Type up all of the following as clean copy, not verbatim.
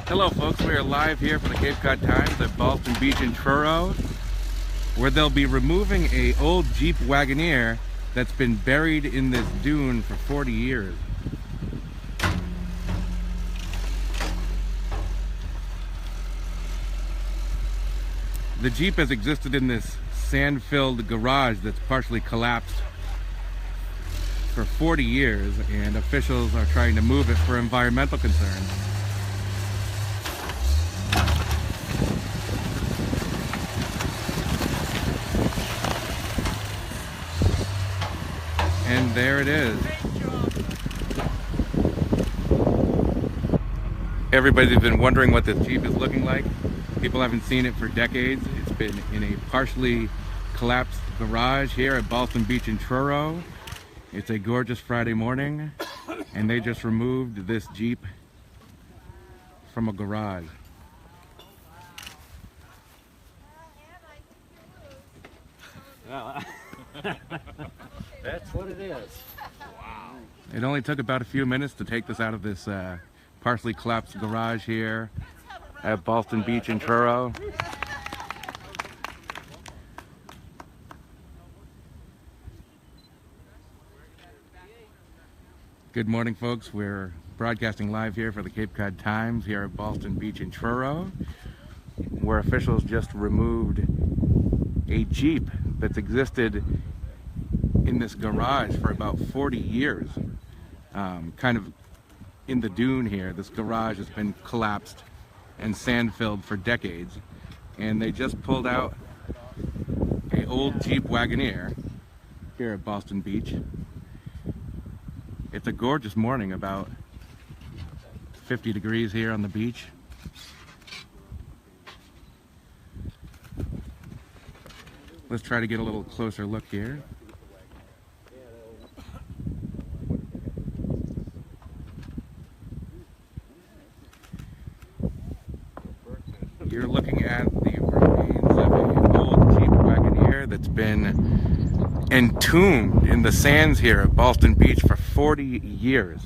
Hello folks, we are live here for the Cape Cod Times at Ballston Beach in Truro, where they'll be removing a old Jeep Wagoneer that's been buried in this dune for 40 years. The Jeep has existed in this sand-filled garage that's partially collapsed for 40 years, and officials are trying to move it for environmental concerns. And there it is. Everybody's been wondering what this Jeep is looking like. People haven't seen it for decades. It's been in a partially collapsed garage here at Ballston Beach in Truro. It's a gorgeous Friday morning, and they just removed this Jeep from a garage. Well, that's what it is. Wow. It only took about a few minutes to take this out of this partially collapsed garage here at Ballston Beach in Truro. Good morning, folks. We're broadcasting live here for the Cape Cod Times here at Ballston Beach in Truro, where officials just removed a Jeep that's existed in this garage for about 40 years. Kind of in the dune here. This garage has been collapsed and sand-filled for decades, and they just pulled out a old Jeep Wagoneer here at Ballston Beach. It's a gorgeous morning, about 50 degrees here on the beach. Let's try to get a little closer look here. You're looking at the remains of an old Jeep Wagoneer that's been entombed in the sands here at Ballston Beach for 40 years.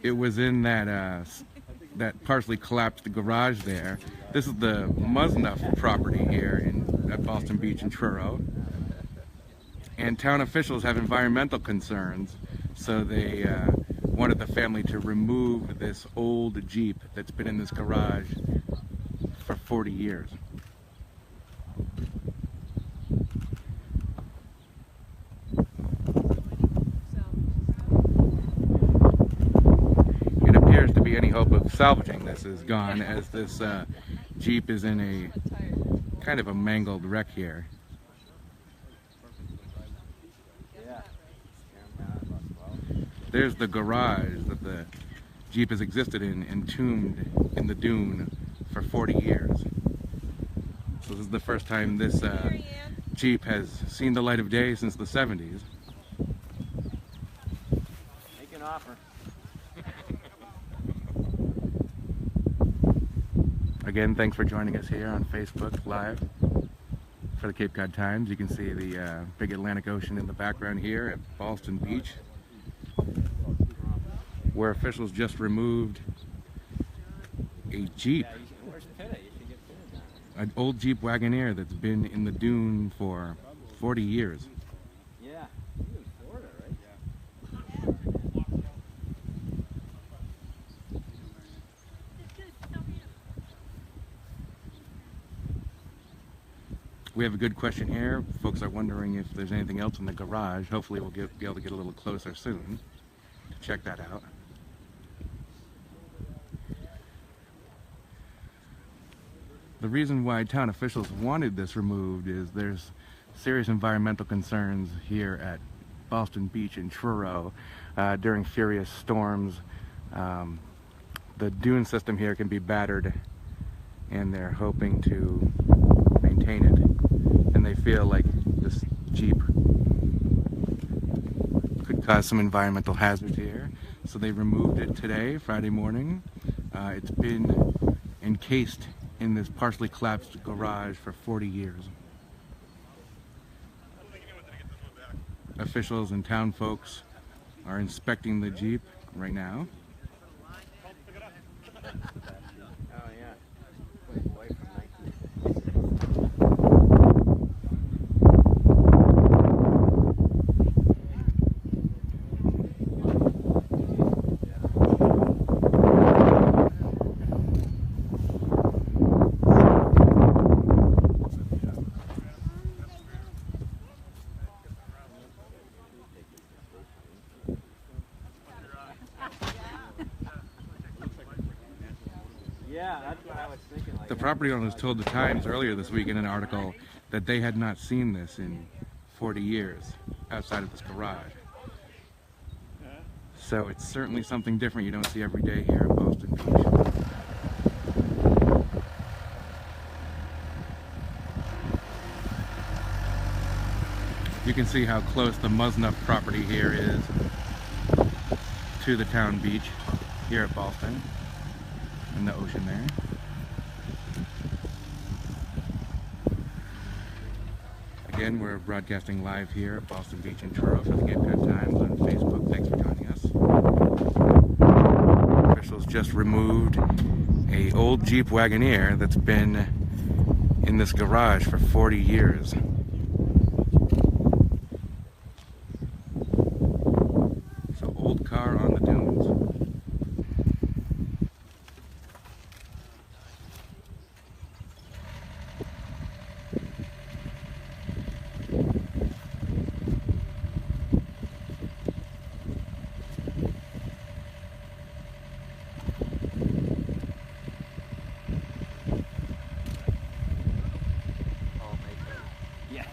It was in that partially collapsed garage there. This is the Musnuff property here at Ballston Beach in Truro. And town officials have environmental concerns, so they wanted the family to remove this old Jeep that's been in this garage for 40 years. It appears to be any hope of salvaging this is gone, as this Jeep is in a kind of a mangled wreck here. There's the garage that the Jeep has existed in, entombed in the dune for 40 years. So this is the first time this Jeep has seen the light of day since the 70s. Make an offer. Again, thanks for joining us here on Facebook Live for the Cape Cod Times. You can see the big Atlantic Ocean in the background here at Ballston Beach, where officials just removed a Jeep, an old Jeep Wagoneer that's been in the dune for 40 years. Yeah, you in Florida, right? We have a good question here. Folks are wondering if there's anything else in the garage. Hopefully we'll be able to get a little closer soon to check that out. The reason why town officials wanted this removed is there's serious environmental concerns here at Ballston Beach in Truro during furious storms. The dune system here can be battered, and they're hoping to maintain it. And they feel like this Jeep could cause some environmental hazards here. So they removed it today, Friday morning. It's been encased in this partially collapsed garage for 40 years. Officials and town folks are inspecting the Jeep. right now. Oh yeah. Playboy from 19. Yeah, that's what I was thinking. Like, The property owners told the Times earlier this week in an article that they had not seen this in 40 years outside of this garage. So it's certainly something different you don't see every day here at Ballston Beach. You can see how close the Musnuff property here is to the town beach here at Ballston, and the ocean there. Again, we're broadcasting live here at Ballston Beach in Truro for the Cape Cod Times on Facebook. Thanks for joining us. Officials just removed an old Jeep Wagoneer that's been in this garage for 40 years. So, old car on the dunes. yeah.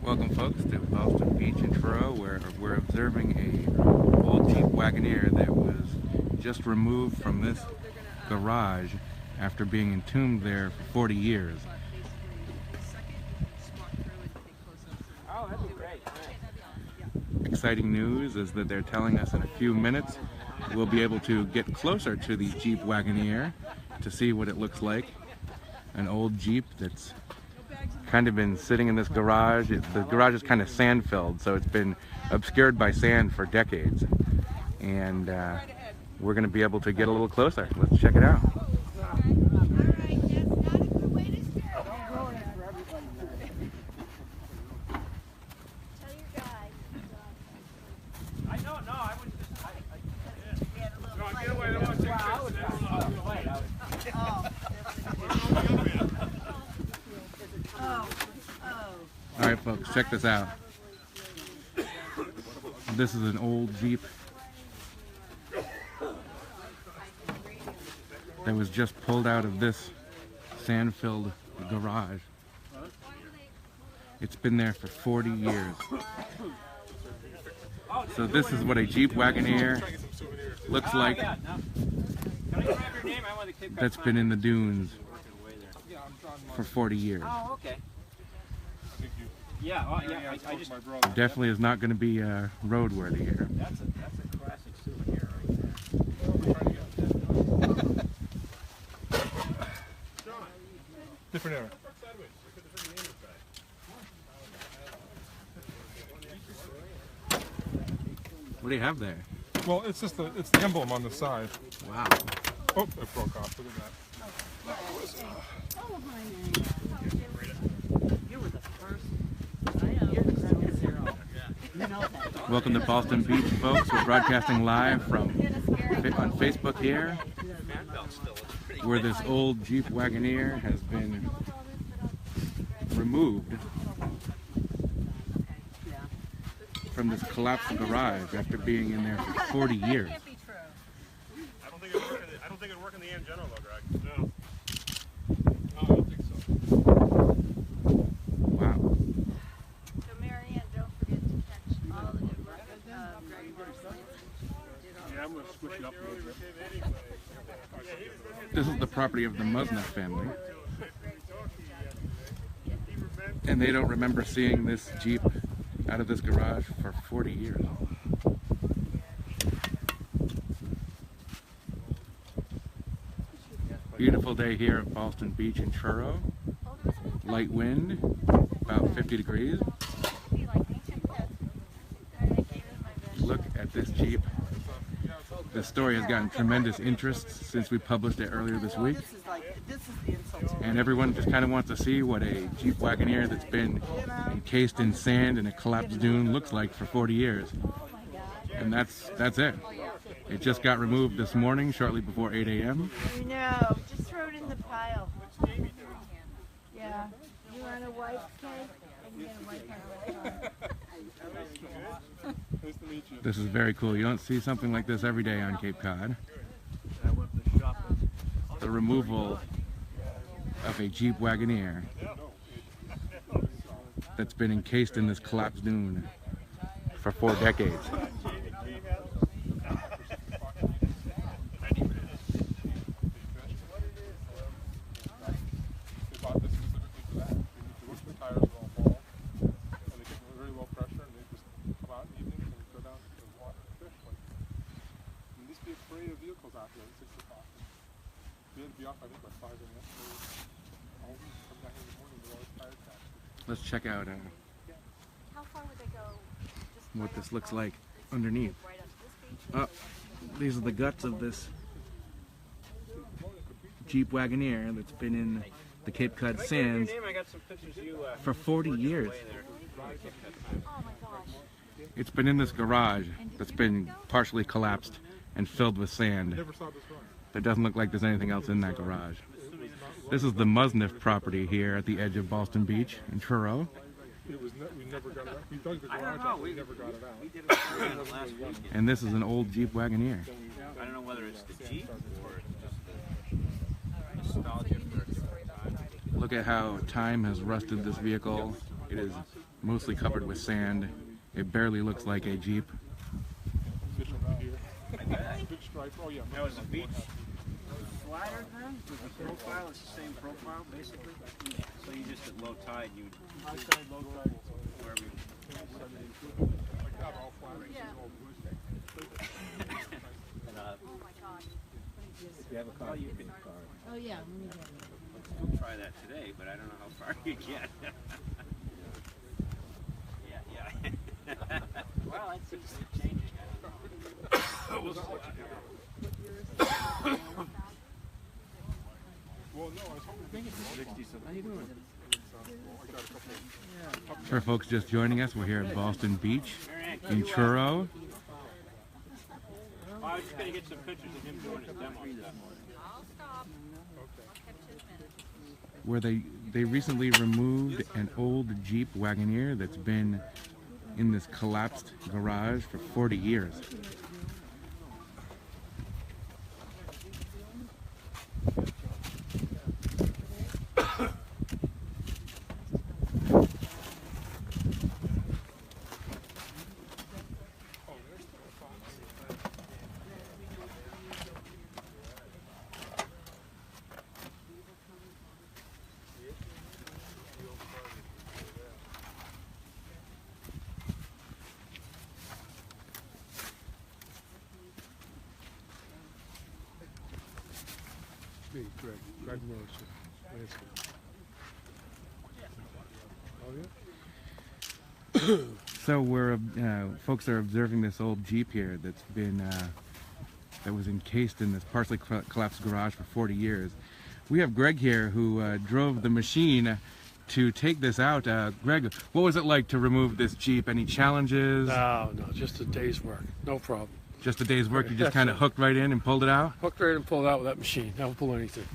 Welcome folks to Ballston Beach in Truro, where we're observing a old Jeep Wagoneer that was just removed from this garage after being entombed there for 40 years. Oh, that'd be great. Nice. Exciting news is that they're telling us in a few minutes we'll be able to get closer to the Jeep Wagoneer to see what it looks like. An old Jeep that's kind of been sitting in this garage. The garage is kind of sand filled, so it's been obscured by sand for decades. And we're going to be able to get a little closer. Let's check it out. I know, no, I was just. No, get away, I want to take All right, folks, check this out. This is an old Jeep that was just pulled out of this sand-filled garage. It's been there for 40 years. So this is what a Jeep Wagoneer looks like that's been in the dunes for 40 years. Oh, okay. Yeah, well, yeah, I just. Definitely is not going to be roadworthy here. That's a classic souvenir right there. Different era. What do you have there? Well, it's just it's the emblem on the side. Wow. Oh, it broke off. Look at that. You were the first. You're the second zero. You know that. Welcome to Ballston Beach, folks. We're broadcasting live from on Facebook here, where this old Jeep Wagoneer has been removed Yeah. from this collapsed garage after being in there for 40 years. Can't be true. I don't think it'd work in the engine though, Greg. No. No, I don't think so. Wow. So Marianne, don't forget to catch all the good work of Greg. Yeah, I'm gonna switch it up a little bit. This is the property of the Musnett family. And they don't remember seeing this Jeep out of this garage for 40 years. Beautiful day here at Ballston Beach in Truro. Light wind, about 50 degrees. Look at this Jeep. The story has gotten tremendous interest since we published it earlier this week. This is the insult. And everyone just kind of wants to see what a Jeep Wagoneer that's been encased in sand in a collapsed dune looks like for 40 years. And that's it. It just got removed this morning, shortly before 8 a.m. No, just throw it in the pile. Yeah. You want a white cake? I can get a white cake. Nice to meet you. This is very cool. You don't see something like this every day on Cape Cod. The removal of a Jeep Wagoneer that's been encased in this collapsed dune for 4 decades. They bought this specifically for that. The tires are all fall, and they get very low pressure, and they just come out in the evenings and go down to the water and fish. Like, and these big parade of vehicles out here at 6 o'clock. They had to be off, I think, by 5 a.m. All of them come down here in the morning, they're always tire tracks. Let's check out How far would they go? Just what right this up looks top? like underneath. Right up this beach? Oh, these are the guts of this Jeep Wagoneer that's been in the Cape Cod sands for 40 years. Oh my gosh. It's been in this garage that's been partially collapsed and filled with sand. Never saw this run. It doesn't look like there's anything else in that garage. This is the Musnett property here at the edge of Ballston Beach in Truro. It was we never got it out. We dug the garage out, we never got it out. And this is an old Jeep Wagoneer. I don't know whether it's the Jeep or just the nostalgia for a different time. Look at how time has rusted this vehicle. It is mostly covered with sand. It barely looks like a Jeep. Fish over here. Big stripe. Oh yeah. Now, is the beach flatter then? With the profile, it's the same profile basically? So you just at low tide, you wherever you Like that, all flat. Yeah. All blue. Oh my gosh. if you have a car, you can Oh yeah, let me get it. still try that today, but I don't know how far you get. yeah. Well, it's just changing. Well, no, I was hoping How you doing? I got a couple. For folks just joining us, we're here at Ballston Beach in Truro, I was just gonna get some pictures of him doing his demo stuff. I'll stop. I'll catch his minute. where they recently removed an old Jeep Wagoneer that's been in this collapsed garage for 40 years. Me, Greg Morrison. Landscape. Oh yeah? So we're folks are observing this old Jeep here that's been that was encased in this partially collapsed garage for 40 years. We have Greg here who drove the machine to take this out. Greg, what was it like to remove this Jeep? Any challenges? No, just a day's work. No problem. Just a day's work? You just kind of hooked right in and pulled it out? Hooked right and pulled out with that machine. Never pull anything.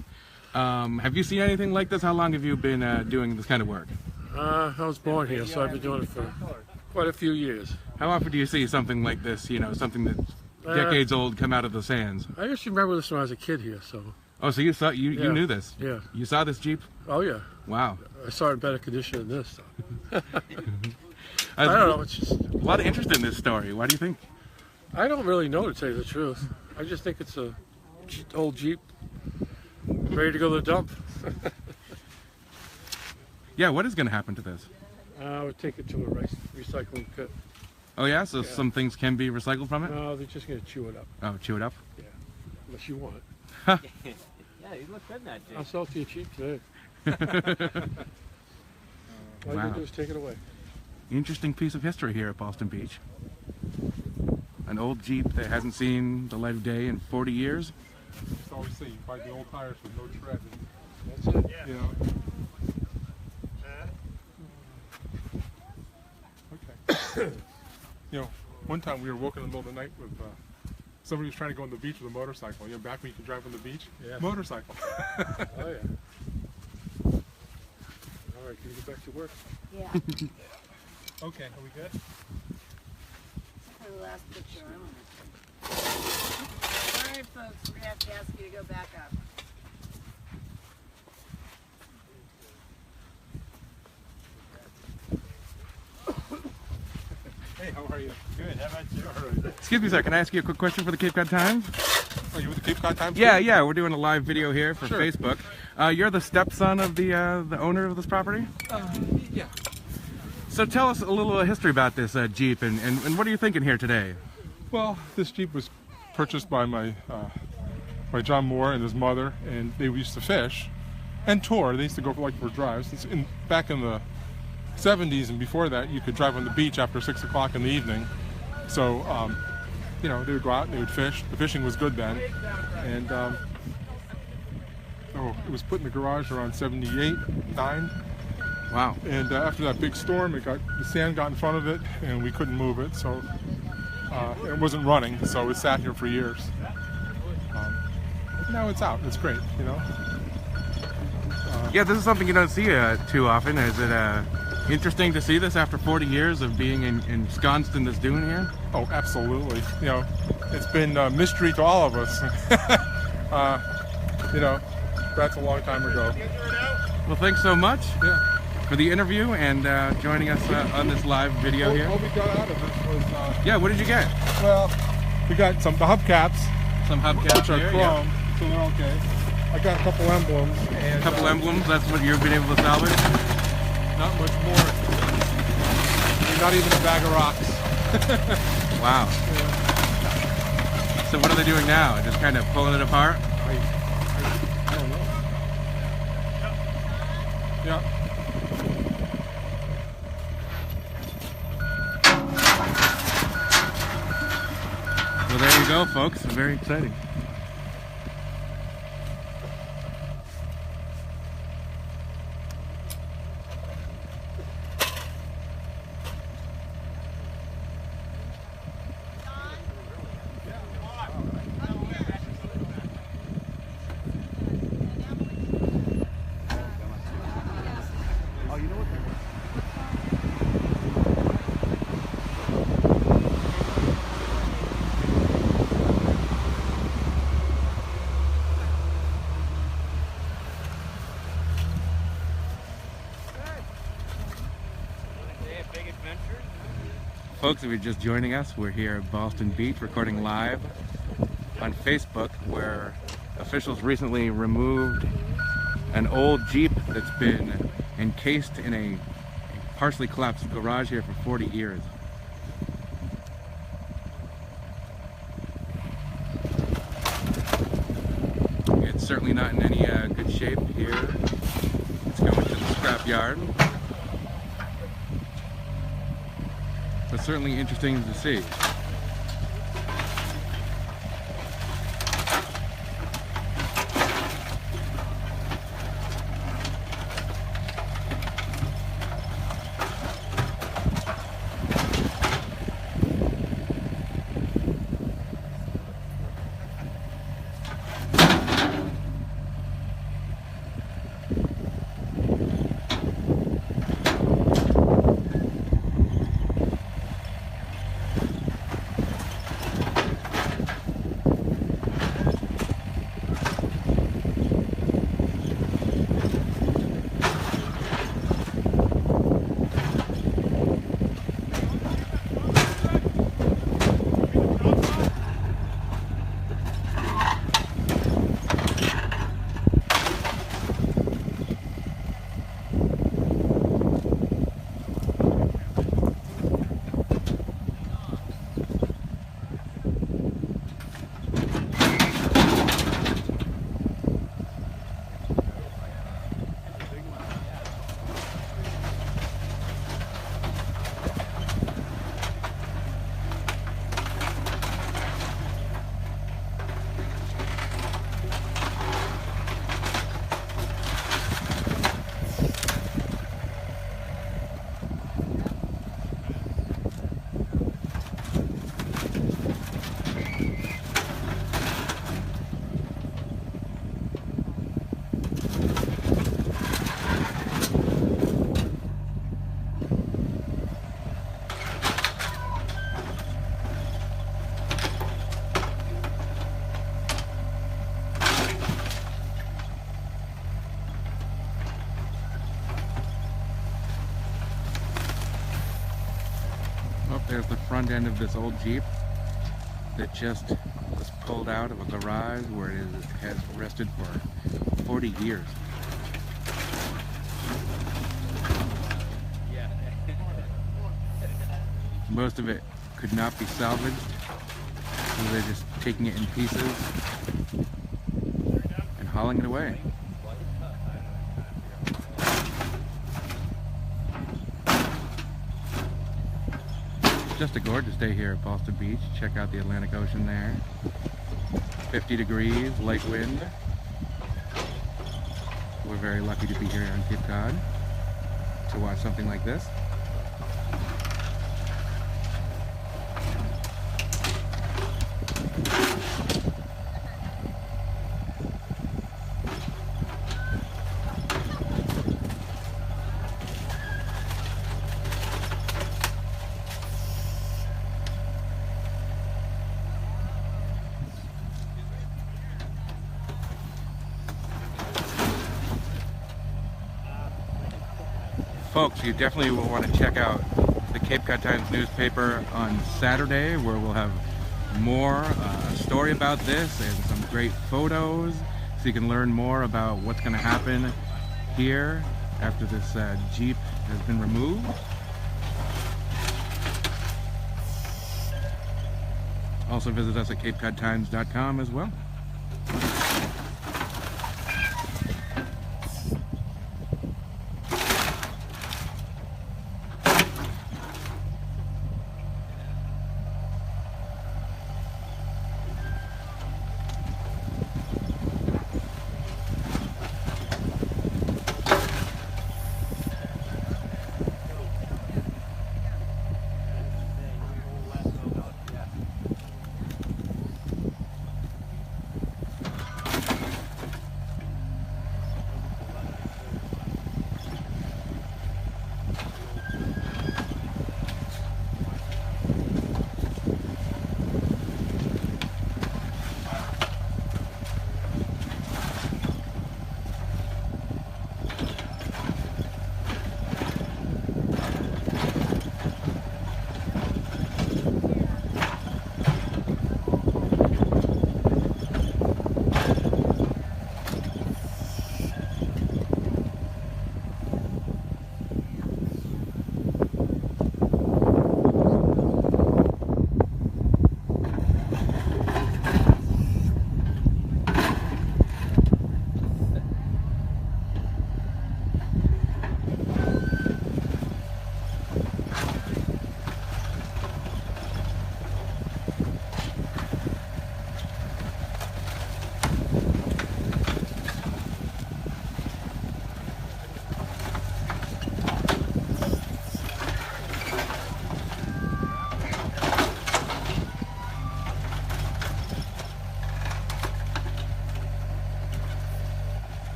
Have you seen anything like this? How long have you been doing this kind of work? I was born here, so I've been doing it for quite a few years. How often do you see something like this, you know, something that's decades old come out of the sands? I used to remember this when I was a kid here, so. Oh, so you Yeah. knew this? Yeah. You saw this Jeep? Oh, yeah. Wow. I saw it in better condition than this. So. I I don't know, it's just, A lot of interest in this story. Why do you think? I don't really know, to tell you the truth. I just think it's a old Jeep ready to go to the dump. Yeah, what is going to happen to this? I would take it to a recycling pit. Oh yeah, so Yeah. some things can be recycled from it? No, they're just going to chew it up, Oh, chew it up? unless you want it. Yeah, you look good in that, I'll Jake. sell it to you cheap today. All you Wow. can do is take it away. Interesting piece of history here at Ballston Beach. An old Jeep that hasn't seen the light of day in 40 years. I used to always say you buy the old tires with no tread. That's it. You know. Okay. You know, one time we were walking in the middle of the night with somebody was trying to go on the beach with a motorcycle. You know, back when you could drive on the beach? Yeah. Motorcycle. Oh, yeah. All right, can you get back to work? Yeah. Okay, are we good? For the last picture. All right, folks, we're gonna have to ask you to go back up. Hey, how are you? Good, how about you? All right. Excuse me, sir, can I ask you a quick question for the Cape Cod Times? Are you with the Cape Cod Times? Yeah, we're doing a live video here for Sure. Facebook. You're the stepson of the owner of this property? Yeah. So tell us a little history about this Jeep and what are you thinking here today? Well, this Jeep was purchased by my John Moore and his mother, and they used to fish and tour. They used to go for drives. Back in the 70s and before that, you could drive on the beach after 6 o'clock in the evening. So, you know, they would go out and they would fish. The fishing was good then. And it was put in the garage around 78, 9. Wow. And after that big storm, the sand got in front of it, and we couldn't move it. So it wasn't running, so it sat here for years. Now it's out. It's great, you know. Yeah, this is something you don't see too often. Is it interesting to see this after 40 years of being ensconced in this dune here? Oh, absolutely. You know, it's been a mystery to all of us. You know, that's a long time ago. Well, thanks so much Yeah. for the interview and joining us on this live video here. All we got out of it was, Yeah, what did you get? well, we got the hubcaps, Some hubcaps which are here. chrome, Yeah. so they're okay. I got a couple emblems. And, A couple emblems. That's what you've been able to salvage. Not much more. I mean, not even a bag of rocks. Wow. So what are they doing now? Just kind of pulling it apart? I don't know. Yeah. Well, there you go, folks. Very exciting. Oh, you know what? Big adventure. Folks, if you're just joining us, we're here at Ballston Beach recording live on Facebook, where officials recently removed an old Jeep that's been encased in a partially collapsed garage here for 40 years. It's certainly not in any good shape here. It's going to the scrap yard. But certainly interesting to see. There's the front end of this old Jeep that just was pulled out of a garage where it has rested for 40 years. Most of it could not be salvaged, so they're just taking it in pieces and hauling it away. Just a gorgeous day here at Ballston Beach. Check out the Atlantic Ocean there. 50 degrees, light wind. We're very lucky to be here on Cape Cod to watch something like this. Folks, you definitely will want to check out the Cape Cod Times newspaper on Saturday, where we'll have more story about this and some great photos, so you can learn more about what's going to happen here after this Jeep has been removed. Also visit us at capecodtimes.com as well.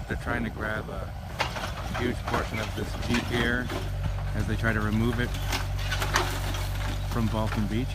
They're trying to grab a huge portion of this Jeep here as they try to remove it from Ballston Beach.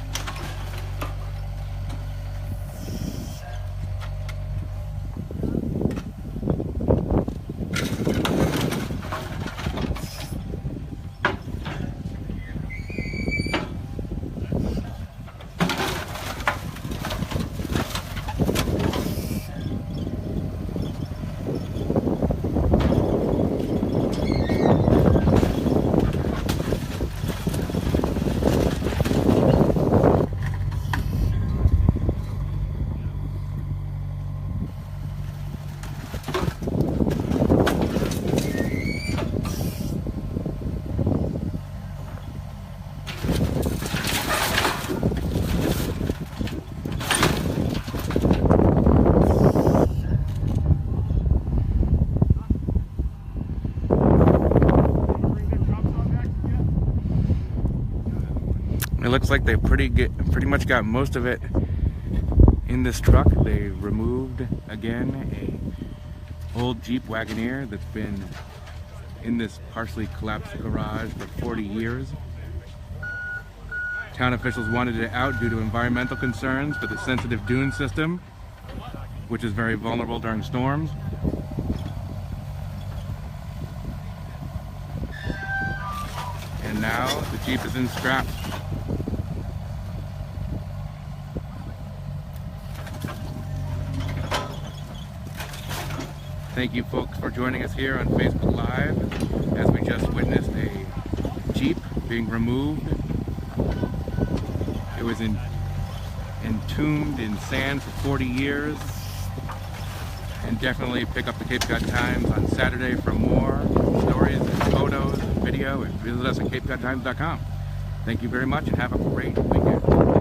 It looks like they pretty much got most of it in this truck. They removed again a old Jeep Wagoneer that's been in this partially collapsed garage for 40 years. Town officials wanted it out due to environmental concerns for the sensitive dune system, which is very vulnerable during storms. And now the Jeep is in scraps. Thank you folks for joining us here on Facebook Live as we just witnessed a Jeep being removed. It was entombed in sand for 40 years. And definitely pick up the Cape Cod Times on Saturday for more stories and photos and video, and visit us at CapeCodTimes.com. Thank you very much and have a great weekend.